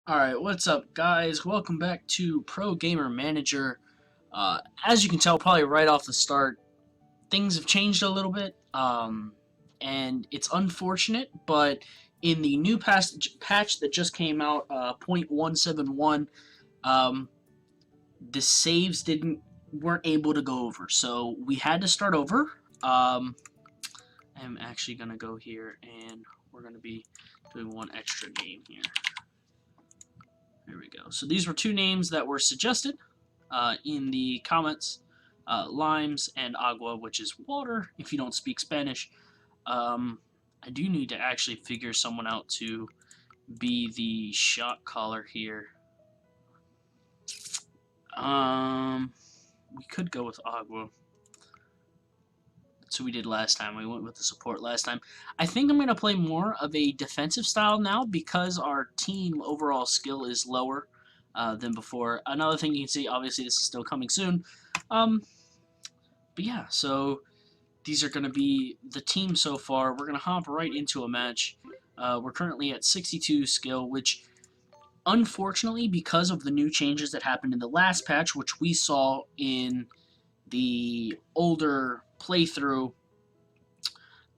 Alright, what's up guys? Welcome back to Pro Gamer Manager. As you can tell probably right off the start, things have changed a little bit, and it's unfortunate, but in the new patch that just came out, 0.171, the saves weren't able to go over, so we had to start over. I'm actually going to go here, and we're going to be doing one extra game here. There we go. So these were two names that were suggested in the comments. Limes and agua, which is water if you don't speak Spanish. I do need to actually figure someone out to be the shot caller here. We could go with agua. So we did last time. We went with the support last time. I think I'm going to play more of a defensive style now because our team overall skill is lower than before. Another thing you can see, obviously this is still coming soon. But yeah, so these are going to be the team so far. We're going to hop right into a match. We're currently at 62 skill, which unfortunately, because of the new changes that happened in the last patch, which we saw in the older playthrough,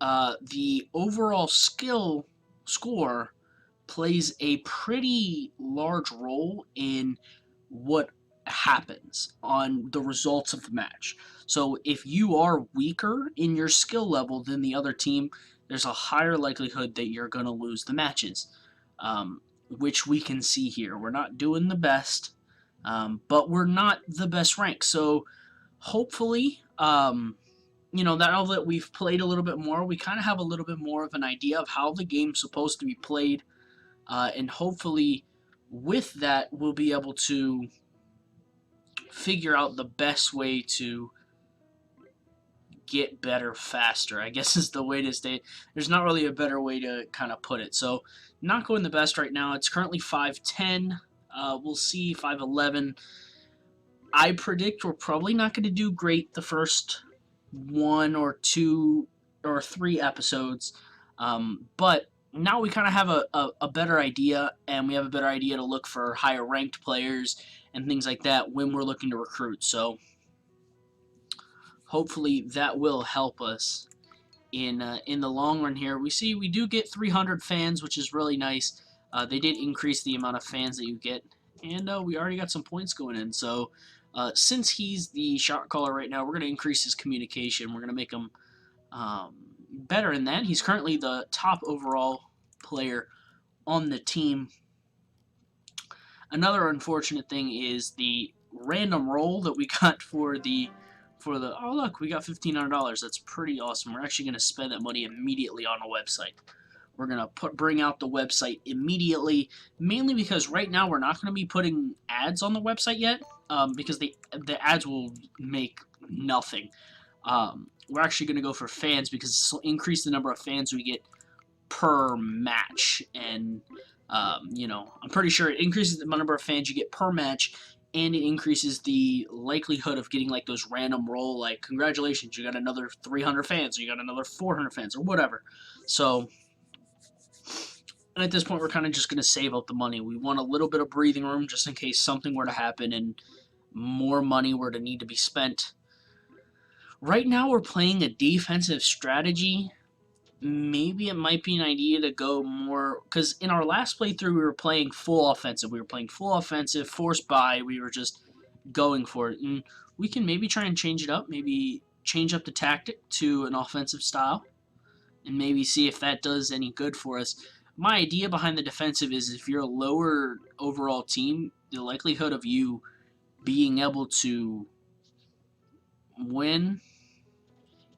the overall skill score plays a pretty large role in what happens on the results of the match. So if you are weaker in your skill level than the other team, there's a higher likelihood that you're going to lose the matches, which we can see here. We're not doing the best, but we're not the best rank. So hopefully, now that we've played a little bit more, we kind of have a little bit more of an idea of how the game's supposed to be played, and hopefully with that we'll be able to figure out the best way to get better faster, I guess is the way to say it. There's not really a better way to kind of put it. So not going the best right now. It's currently 5'10". We'll see 5'11". I predict we're probably not going to do great the first one or two or three episodes, but now we kind of have a better idea, and we have a better idea to look for higher ranked players and things like that when we're looking to recruit. So hopefully that will help us in the long run here. We do get 300 fans, which is really nice. They did increase the amount of fans that you get, and we already got some points going in. So since he's the shot caller right now, we're going to increase his communication. We're going to make him better in that. He's currently the top overall player on the team. Another unfortunate thing is the random roll that we got for the oh look, we got $1,500. That's pretty awesome. We're actually going to spend that money immediately on a website. We're going to bring out the website immediately, mainly because right now we're not going to be putting ads on the website yet, because the ads will make nothing. We're actually going to go for fans because this will increase the number of fans we get per match, and I'm pretty sure it increases the number of fans you get per match, and it increases the likelihood of getting like those random roll, like congratulations, you got another 300 fans, or you got another 400 fans, or whatever. So at this point, we're kind of just going to save up the money. We want a little bit of breathing room just in case something were to happen and more money were to need to be spent. Right now, we're playing a defensive strategy. Maybe it might be an idea to go more, because in our last playthrough, we were playing full offensive. We were playing full offensive, forced by. We were just going for it. And we can maybe try and change it up. Maybe change up the tactic to an offensive style, and maybe see if that does any good for us. My idea behind the defensive is if you're a lower overall team, the likelihood of you being able to win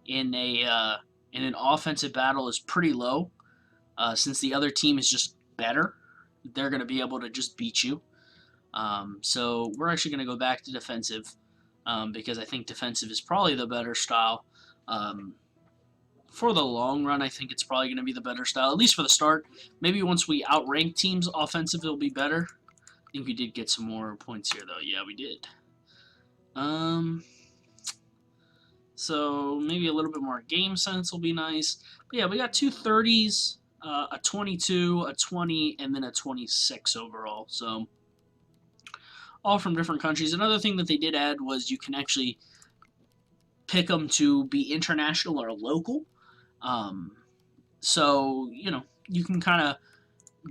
in an offensive battle is pretty low, since the other team is just better. They're going to be able to just beat you. So we're actually going to go back to defensive, because I think defensive is probably the better style. For the long run, I think it's probably going to be the better style, at least for the start. Maybe once we outrank teams, offensive will be better. I think we did get some more points here, though. Yeah, we did. So maybe a little bit more game sense will be nice. But yeah, we got two 30s. a 22, a 20, and then a 26 overall. So all from different countries. Another thing that they did add was you can actually pick them to be international or local. Um, so, you can kind of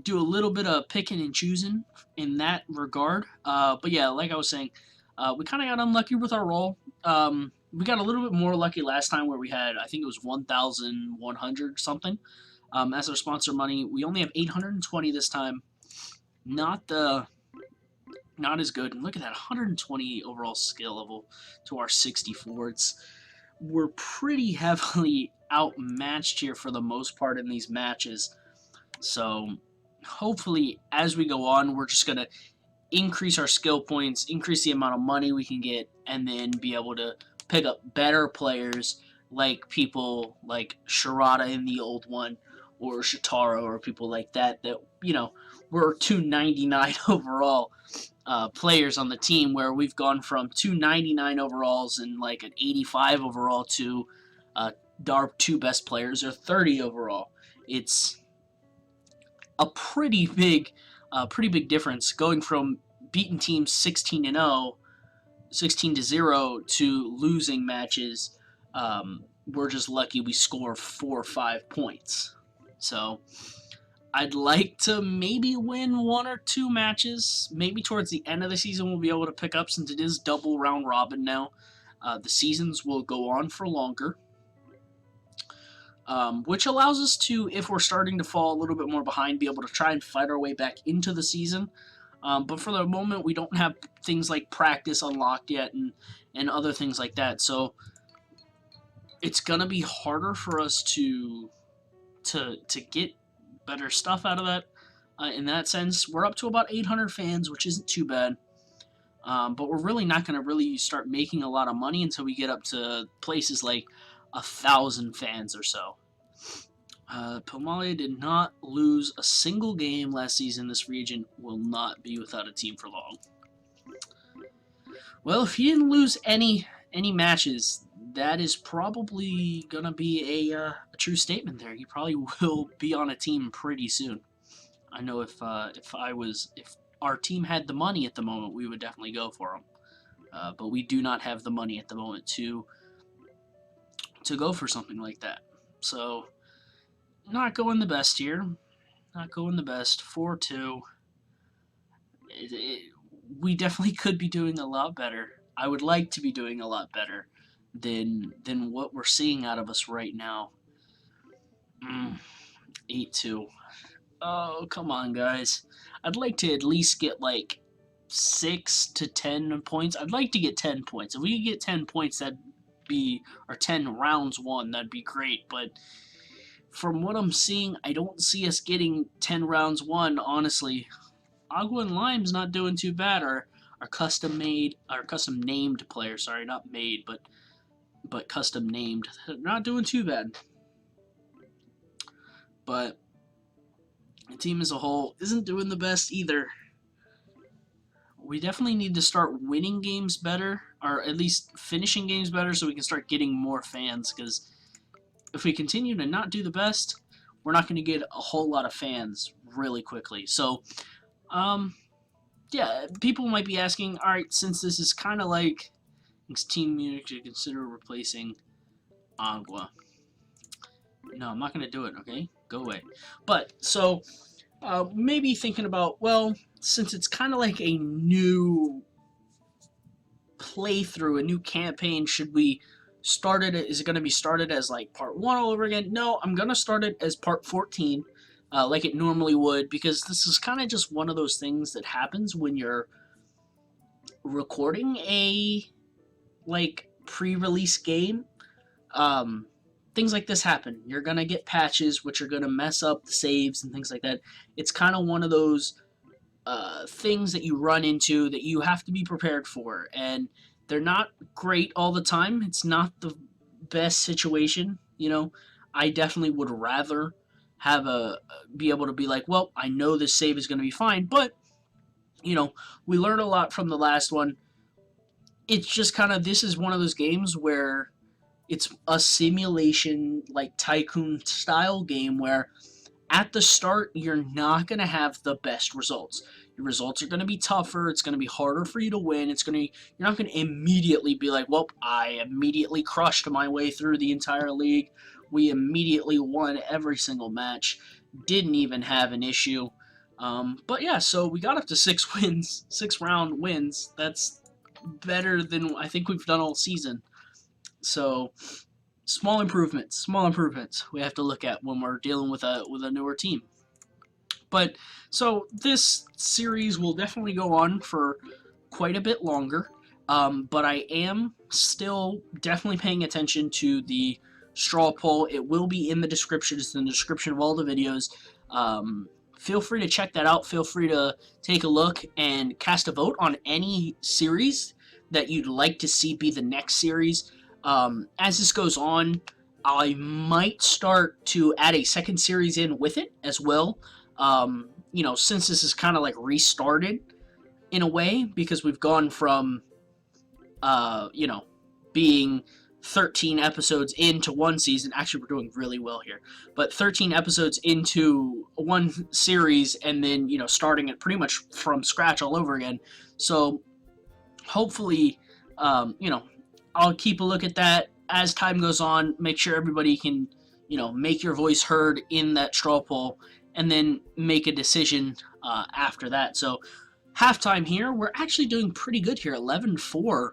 do a little bit of picking and choosing in that regard. But yeah, like I was saying, we kind of got unlucky with our roll. We got a little bit more lucky last time where we had, I think it was 1,100 something as our sponsor money. We only have 820 this time. Not as good. And look at that, 120 overall skill level to our 64. We're pretty heavily outmatched here for the most part in these matches. So hopefully as we go on, we're just going to increase our skill points, increase the amount of money we can get, and then be able to pick up better players like people like Shirata in the old one, or Shitaro, or people like that were 299 overall players on the team, where we've gone from 299 overalls and like an 85 overall to our two best players are 30 overall. It's a pretty big difference going from beating teams 16 and 0, 16 to 0 to losing matches. We're just lucky we score 4 or 5 points. So I'd like to maybe win 1 or 2 matches. Maybe towards the end of the season we'll be able to pick up, since it is double round robin now. The seasons will go on for longer. Which allows us to, if we're starting to fall a little bit more behind, be able to try and fight our way back into the season. But for the moment, we don't have things like practice unlocked yet and other things like that. So it's going to be harder for us to get better stuff out of that. In that sense, we're up to about 800 fans, which isn't too bad. But we're really not going to really start making a lot of money until we get up to places like 1,000 fans or so. Pomale did not lose a single game last season. This region will not be without a team for long. Well, if he didn't lose any matches, that is probably gonna be a true statement there. He probably will be on a team pretty soon. I know if our team had the money at the moment, we would definitely go for him. But we do not have the money at the moment to go for something like that. So, not going the best here. Not going the best. 4-2. We definitely could be doing a lot better. I would like to be doing a lot better than what we're seeing out of us right now. 8-2. Oh, come on, guys. I'd like to at least get like 6 to 10 points. I'd like to get 10 points. If we could get 10 points, that'd be, or 10 rounds won, that'd be great. But from what I'm seeing, I don't see us getting 10 rounds won, honestly. Agua and Lime's not doing too bad. Our custom named players, sorry, not made, but custom named. Not doing too bad. But the team as a whole isn't doing the best either. We definitely need to start winning games better, or at least finishing games better, so we can start getting more fans, because if we continue to not do the best, we're not going to get a whole lot of fans really quickly. So, yeah, people might be asking, all right, since this is kind of like Team Munich, to consider replacing Agua. No, I'm not going to do it, okay? Go away. But, so, maybe thinking about, well, since it's kind of like a new playthrough, a new campaign, should we start it? Is it going to be started as like part 1 all over again? No, I'm going to start it as part 14, like it normally would, because this is kind of just one of those things that happens when you're recording a like pre-release game. Things like this happen. You're going to get patches which are going to mess up the saves and things like that. It's kind of one of those things that you run into that you have to be prepared for, and they're not great all the time. It's not the best situation, I definitely would rather have be able to be like, well, I know this save is going to be fine, but we learned a lot from the last one. It's just kind of, this is one of those games where it's a simulation, like tycoon style game, where at the start, you're not going to have the best results. Your results are going to be tougher. It's going to be harder for you to win. You're not going to immediately be like, well, I immediately crushed my way through the entire league. We immediately won every single match. Didn't even have an issue. But yeah, so we got up to 6 wins, 6-round wins. That's better than I think we've done all season. So small improvements we have to look at when we're dealing with a newer team. But so this series will definitely go on for quite a bit longer. But I am still definitely paying attention to the straw poll. It will be in the description. It's in the description of all the videos. Feel free to check that out. Feel free to take a look and cast a vote on any series that you'd like to see be the next series. As this goes on, I might start to add a second series in with it as well. You know, since this is kind of like restarted in a way, because we've gone from, you know, being 13 episodes into one season. Actually, we're doing really well here. But 13 episodes into one series, and then, you know, starting it pretty much from scratch all over again. So, hopefully, you know, I'll keep a look at that as time goes on, make sure everybody can, you know, make your voice heard in that straw poll, and then make a decision after that. So, halftime here, we're actually doing pretty good here, 11-4.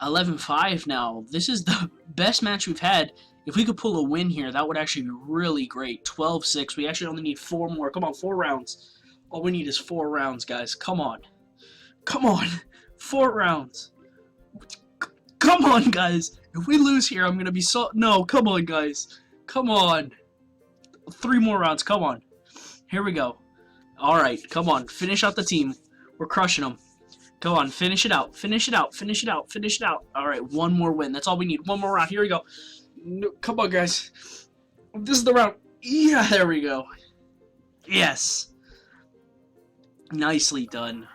11-5 now. This is the best match we've had. If we could pull a win here, that would actually be really great. 12-6. We actually only need 4 more. Come on, 4 rounds. All we need is 4 rounds, guys. Come on. Come on. 4 rounds. Come on, guys. If we lose here, I'm going to be so... No, come on, guys. Come on. 3 more rounds. Come on. Here we go. All right. Come on. Finish out the team. We're crushing them. Go on, finish it out, finish it out, finish it out, finish it out. All right, 1 more win. That's all we need. 1 more round. Here we go. No, come on, guys. This is the round. Yeah, there we go. Yes. Nicely done.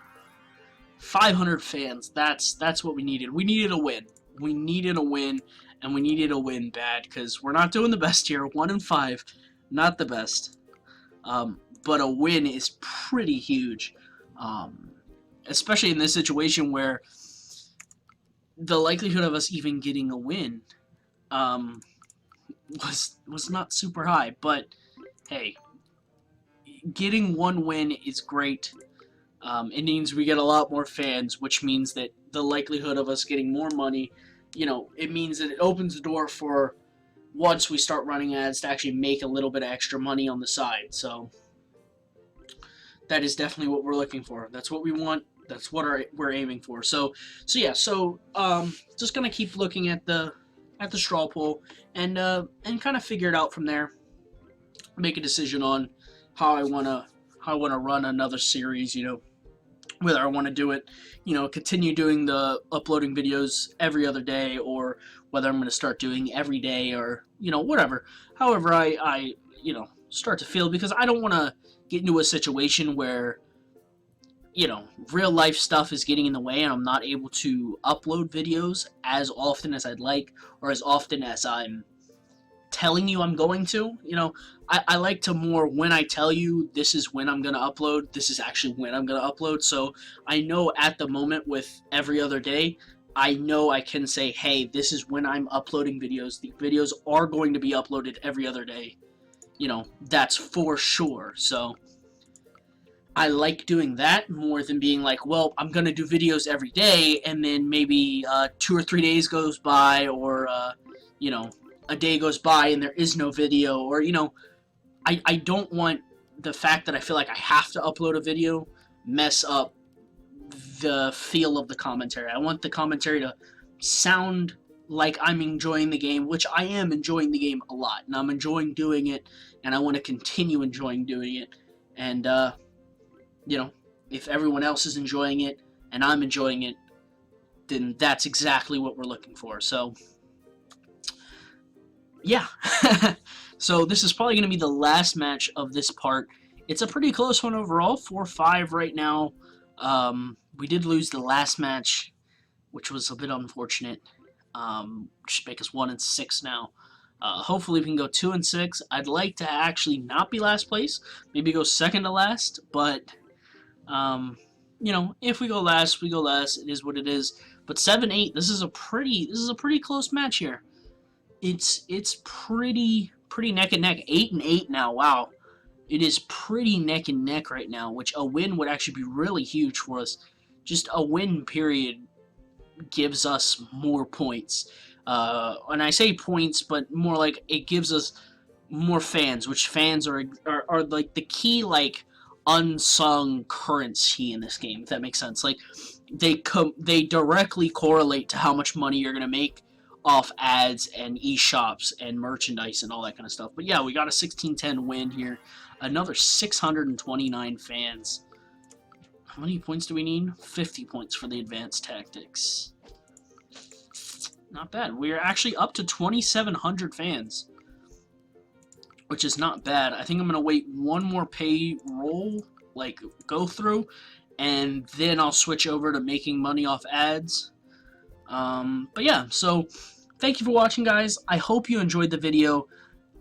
500 fans. That's what we needed. We needed a win. We needed a win, and we needed a win bad because we're not doing the best here. 1-5, not the best. But a win is pretty huge. Especially in this situation where the likelihood of us even getting a win was not super high. But hey, getting 1 win is great. It means we get a lot more fans, which means that the likelihood of us getting more money, you know, it means that it opens the door for, once we start running ads, to actually make a little bit of extra money on the side. So that is definitely what we're looking for. That's what we want. That's what we're aiming for. So yeah. So just gonna keep looking at the straw poll and kind of figure it out from there. Make a decision on how I wanna run another series. You know, whether I want to do it, you know, continue doing the uploading videos every other day, or whether I'm gonna start doing every day, or, you know, whatever. However I you know, start to feel, because I don't want to get into a situation where, you know, real life stuff is getting in the way and I'm not able to upload videos as often as I'd like, or as often as I'm telling you I'm going to. You know, I like to more, when I tell you this is when I'm going to upload, this is actually when I'm going to upload. So I know at the moment with every other day, I know I can say, hey, this is when I'm uploading videos. The videos are going to be uploaded every other day. You know, that's for sure. So I like doing that more than being like, well, I'm going to do videos every day, and then maybe 2 or 3 days goes by, or, you know, a day goes by and there is no video, or, you know, I don't want the fact that I feel like I have to upload a video mess up the feel of the commentary. I want the commentary to sound like I'm enjoying the game, which I am enjoying the game a lot, and I'm enjoying doing it, and I want to continue enjoying doing it. And, you know, if everyone else is enjoying it and I'm enjoying it, then that's exactly what we're looking for. So, yeah. So this is probably going to be the last match of this part. It's a pretty close one overall, 4-5 right now. We did lose the last match, which was a bit unfortunate. Just make us 1-6 now. Hopefully we can go 2-6. I'd like to actually not be last place, maybe go second to last, but um, you know, if we go last, we go last. It is what it is. But 7-8, this is a pretty close match here. It's pretty neck and neck. 8-8 now. Wow, it is pretty neck and neck right now. Which a win would actually be really huge for us. Just a win period gives us more points. And I say points, but more like it gives us more fans, which fans are like the key like unsung currency in this game, if that makes sense. Like they directly correlate to how much money you're gonna make off ads and eShops and merchandise and all that kind of stuff. But yeah, we got a 16-10 win here. Another 629 fans. How many points do we need? 50 points for the advanced tactics. Not bad. We're actually up to 2,700 fans, which is not bad. I think I'm going to wait one more payroll, like, go through, and then I'll switch over to making money off ads. But yeah, so thank you for watching, guys. I hope you enjoyed the video.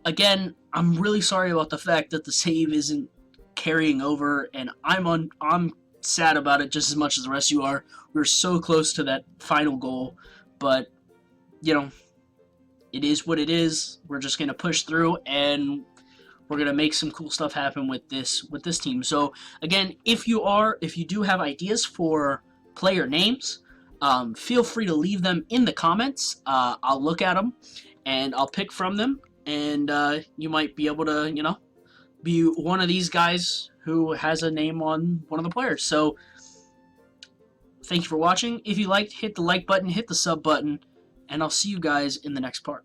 Again, I'm really sorry about the fact that the save isn't carrying over, and I'm sad about it just as much as the rest of you are. We're so close to that final goal, but you know, it is what it is. We're just gonna push through, and we're gonna make some cool stuff happen with this team. So again, if you do have ideas for player names, feel free to leave them in the comments. I'll look at them and I'll pick from them, and you might be able to, you know, be one of these guys who has a name on one of the players. So thank you for watching. If you liked, hit the like button, hit the sub button, and I'll see you guys in the next part.